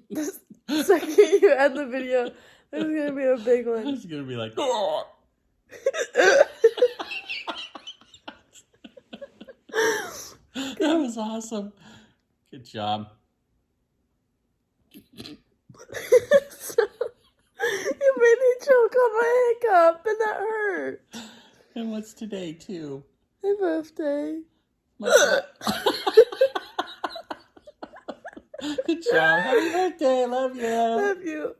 The second you end the video, there's gonna be a big one. It's gonna be like, oh. That was awesome. Good job. So, you made me choke on my hiccup, and that hurt. And what's today, too? My birthday. Good job. Happy birthday. Love you. Love you.